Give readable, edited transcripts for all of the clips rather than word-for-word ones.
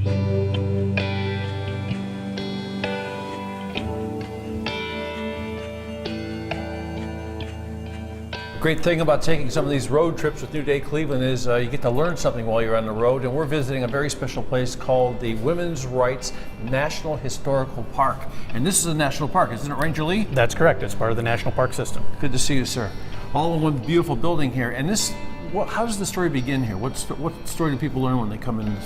Great thing about taking some of these road trips with New Day Cleveland is you get to learn something while you're on the road, and we're visiting a very special place called the Women's Rights National Historical Park. And this is a national park, isn't it, Ranger Lee? That's correct. It's part of the national park system. Good to see you, sir. All in one beautiful building here. And this, how does the story begin here? What story do people learn when they come in?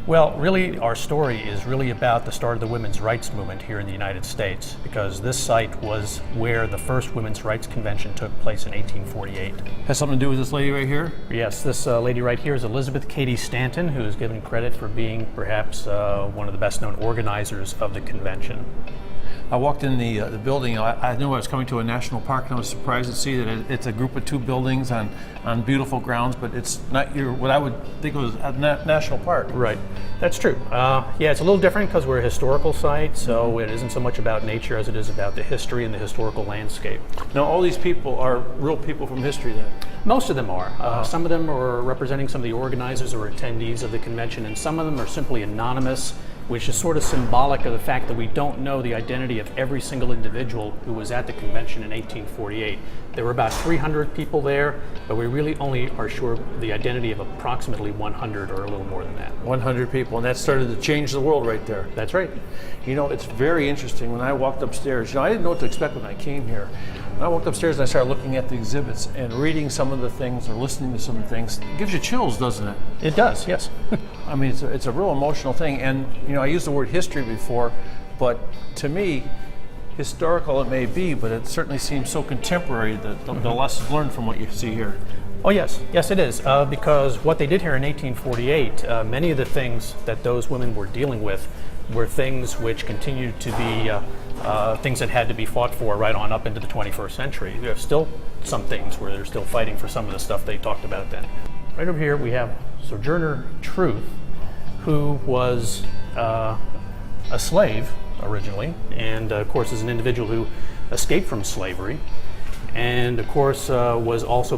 Well, really, our story is really about the start of the women's rights movement here in the United States, because this site was where the first women's rights convention took place in 1848. Has something to do with this lady right here? Yes, this lady right here is Elizabeth Cady Stanton, who is given credit for being perhaps one of the best known organizers of the convention. I walked in the building. I knew I was coming to a national park, and I was surprised to see that it's a group of two buildings on beautiful grounds, but it's not what I would think was a national park. Right, that's true. Yeah, it's a little different because we're a historical site, so it isn't so much about nature as it is about the history and the historical landscape. Now, all these people are real people from history then? Most of them are. Some of them are representing some of the organizers or attendees of the convention, and some of them are simply anonymous, which is sort of symbolic of the fact that we don't know the identity of every single individual who was at the convention in 1848. There were about 300 people there, but we really only are sure of the identity of approximately 100 or a little more than that. 100 people, and that started to change the world right there. That's right. You know, it's very interesting. When I walked upstairs, I didn't know what to expect when I came here. When I walked upstairs and I started looking at the exhibits and reading some of the things or listening to some of the things, it gives you chills, doesn't it? It does, yes. I mean, it's a real emotional thing. And, I used the word history before, but to me, historical it may be, but it certainly seems so contemporary, that the lessons learned from what you see here. Oh yes, yes it is, because what they did here in 1848, many of the things that those women were dealing with were things which continued to be things that had to be fought for right on up into the 21st century. There are still some things where they're still fighting for some of the stuff they talked about then. Right over here we have Sojourner Truth, who was a slave originally, and of course is an individual who escaped from slavery, and of course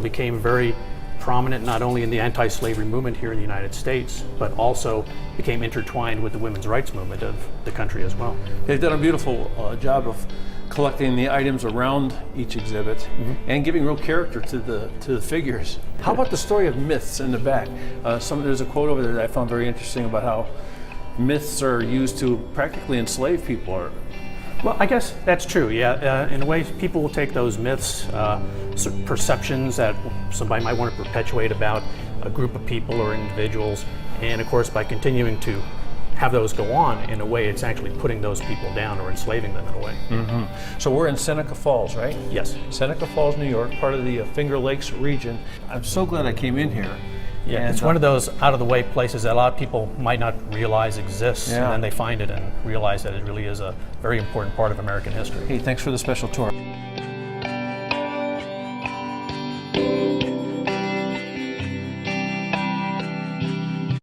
became very prominent not only in the anti-slavery movement here in the United States, but also became intertwined with the women's rights movement of the country as well. They've done a beautiful job of collecting the items around each exhibit and giving real character to the figures. How about the story of myths in the back? There's a quote over there that I found very interesting about how myths are used to practically enslave people. Well, I guess that's true, yeah. In a way, people will take those myths, perceptions that somebody might want to perpetuate about a group of people or individuals, and of course by continuing to have those go on, in a way it's actually putting those people down or enslaving them in a way. So we're in Seneca Falls, right? Yes. Seneca Falls, New York, part of the Finger Lakes region. I'm so glad I came in here. Yeah, it's one of those out-of-the-way places that a lot of people might not realize exists, and then they find it and realize that it really is a very important part of American history. Hey, thanks for the special tour.